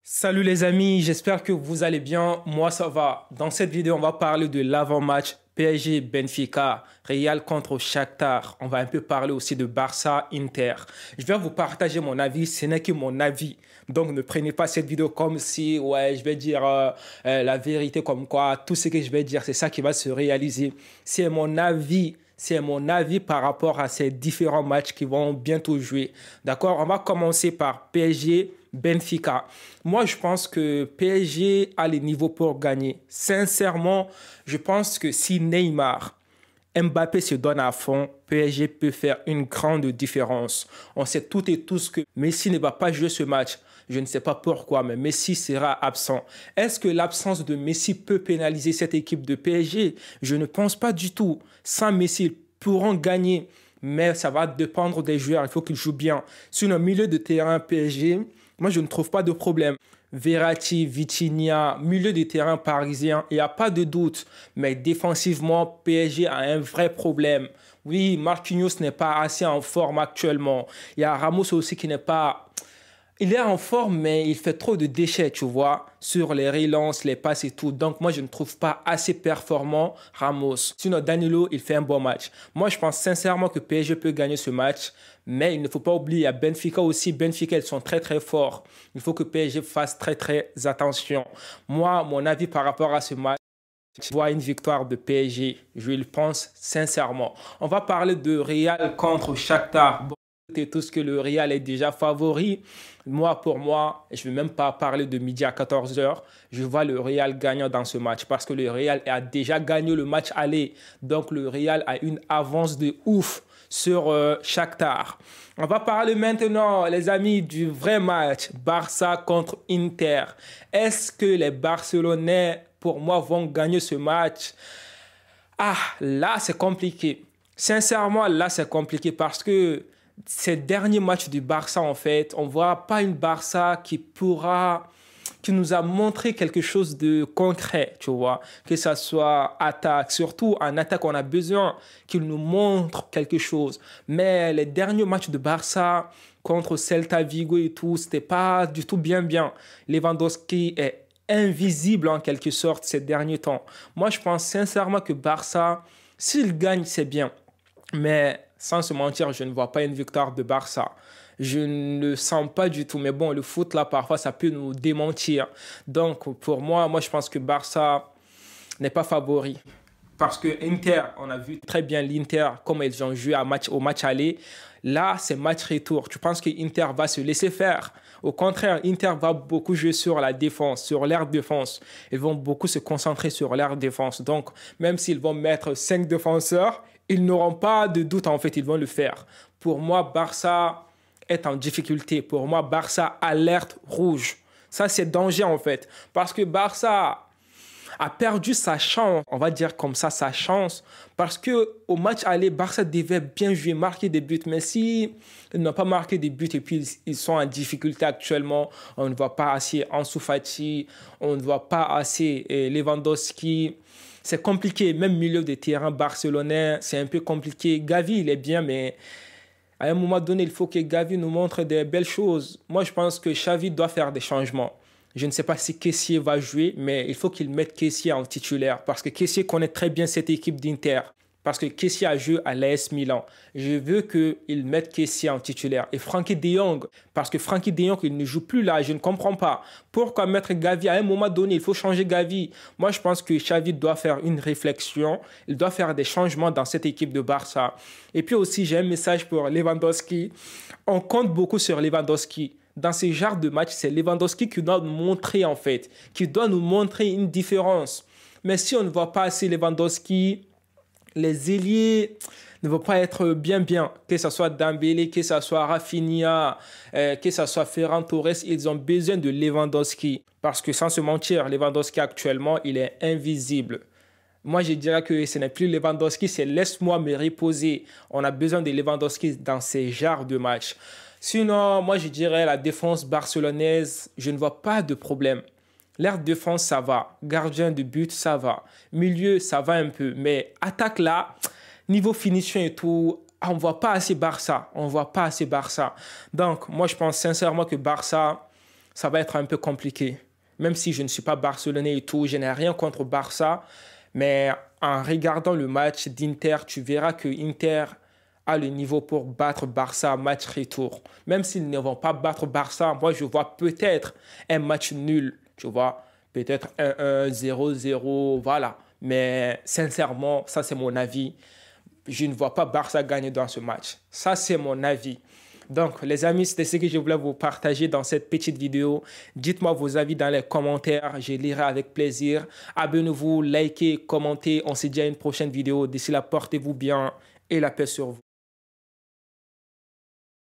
Salut les amis, j'espère que vous allez bien. Moi, ça va. Dans cette vidéo, on va parler de l'avant-match PSG Benfica, Real contre Shakhtar. On va un peu parler aussi de Barça Inter. Je vais vous partager mon avis, ce n'est que mon avis. Donc ne prenez pas cette vidéo comme si, ouais, je vais dire la vérité comme quoi tout ce que je vais dire, c'est ça qui va se réaliser. C'est mon avis. C'est mon avis par rapport à ces différents matchs qui vont bientôt jouer. D'accord? On va commencer par PSG Benfica. Moi, je pense que PSG a les niveaux pour gagner. Sincèrement, je pense que si Neymar, Mbappé se donne à fond, PSG peut faire une grande différence. On sait toutes et tous que Messi ne va pas jouer ce match. Je ne sais pas pourquoi, mais Messi sera absent. Est-ce que l'absence de Messi peut pénaliser cette équipe de PSG? Je ne pense pas du tout. Sans Messi, ils pourront gagner, mais ça va dépendre des joueurs. Il faut qu'ils jouent bien. Sur le milieu de terrain PSG, moi, je ne trouve pas de problème. Verratti, Vitinha, milieu de terrain parisien, il n'y a pas de doute. Mais défensivement, PSG a un vrai problème. Oui, Marquinhos n'est pas assez en forme actuellement. Il y a Ramos aussi qui n'est pas... Il est en forme, mais il fait trop de déchets, tu vois, sur les relances, les passes et tout. Donc, moi, je ne trouve pas assez performant Ramos. Sinon, Danilo, il fait un bon match. Moi, je pense sincèrement que PSG peut gagner ce match, mais il ne faut pas oublier, il y a Benfica aussi. Benfica, ils sont très, très forts. Il faut que PSG fasse très, très attention. Moi, mon avis par rapport à ce match, je vois une victoire de PSG. Je le pense sincèrement. On va parler de Real contre Shakhtar. Bon, c'est tout ce que le Real est déjà favori. Moi, pour moi, je ne vais même pas parler de midi à 14 heures. Je vois le Real gagnant dans ce match parce que le Real a déjà gagné le match aller. Donc, le Real a une avance de ouf sur Shakhtar. On va parler maintenant, les amis, du vrai match. Barça contre Inter. Est-ce que les Barcelonais, pour moi, vont gagner ce match? Ah, là, c'est compliqué. Sincèrement, là, c'est compliqué parce que ces derniers matchs du Barça, en fait, on ne voit pas une Barça qui nous a montré quelque chose de concret, tu vois, que ça soit attaque, surtout en attaque, on a besoin qu'il nous montre quelque chose. Mais les derniers matchs de Barça contre Celta Vigo et tout, c'était pas du tout bien. Lewandowski est invisible en quelque sorte ces derniers temps. Moi, je pense sincèrement que Barça, s'il gagne, c'est bien. Mais sans se mentir, je ne vois pas une victoire de Barça. Je ne le sens pas du tout. Mais bon, le foot, là, parfois, ça peut nous démentir. Donc, pour moi, je pense que Barça n'est pas favori. Parce que Inter, on a vu très bien l'Inter, comment ils ont joué au match aller. Là, c'est match retour. Tu penses que Inter va se laisser faire? Au contraire, Inter va beaucoup jouer sur la défense, sur l'air défense. Ils vont beaucoup se concentrer sur l'air défense. Donc, même s'ils vont mettre 5 défenseurs, ils n'auront pas de doute, en fait, ils vont le faire. Pour moi, Barça est en difficulté. Pour moi, Barça alerte rouge. Ça, c'est danger, en fait. Parce que Barça a perdu sa chance, on va dire comme ça, sa chance, parce que au match aller, Barça devait bien jouer, marquer des buts, mais si ils n'ont pas marqué des buts et puis ils sont en difficulté actuellement, on ne voit pas assez Ansu Fati, on ne voit pas assez Lewandowski, c'est compliqué, même milieu de terrain barcelonais, c'est un peu compliqué. Gavi, il est bien, mais à un moment donné, il faut que Gavi nous montre des belles choses. Moi, je pense que Xavi doit faire des changements. Je ne sais pas si Kessié va jouer, mais il faut qu'il mette Kessié en titulaire parce que Kessié connaît très bien cette équipe d'Inter. Parce que Kessié a joué à l'AS Milan. Je veux qu'il mette Kessié en titulaire. Et Frenkie de Jong, parce que Frenkie de Jong, il ne joue plus là. Je ne comprends pas. Pourquoi mettre Gavi à un moment donné? Il faut changer Gavi. Moi, je pense que Xavi doit faire une réflexion. Il doit faire des changements dans cette équipe de Barça. Et puis aussi, j'ai un message pour Lewandowski. On compte beaucoup sur Lewandowski. Dans ce genre de match, c'est Lewandowski qui doit nous montrer, en fait, qui doit nous montrer une différence. Mais si on ne voit pas assez Lewandowski, les ailiers ne vont pas être bien. Que ce soit Dembélé, que ce soit Rafinha, que ce soit Ferran Torres, ils ont besoin de Lewandowski. Parce que sans se mentir, Lewandowski actuellement, il est invisible. Moi, je dirais que ce n'est plus Lewandowski, c'est laisse-moi me reposer. On a besoin de Lewandowski dans ces genres de matchs. Sinon, moi, je dirais la défense barcelonaise, je ne vois pas de problème. L'air de défense, ça va. Gardien de but, ça va. Milieu, ça va un peu. Mais attaque là, niveau finition et tout, on ne voit pas assez Barça. On ne voit pas assez Barça. Donc, moi, je pense sincèrement que Barça, ça va être un peu compliqué. Même si je ne suis pas barcelonais et tout, je n'ai rien contre Barça. Mais en regardant le match d'Inter, tu verras que Inter a le niveau pour battre Barça match retour. Même s'ils ne vont pas battre Barça, moi je vois peut-être un match nul, tu vois. Peut-être 1-1, 0-0, voilà. Mais sincèrement, ça c'est mon avis. Je ne vois pas Barça gagner dans ce match. Ça c'est mon avis. Donc, les amis, c'était ce que je voulais vous partager dans cette petite vidéo. Dites-moi vos avis dans les commentaires. Je lirai avec plaisir. Abonnez-vous, likez, commentez. On se dit à une prochaine vidéo. D'ici là, portez-vous bien et la paix sur vous.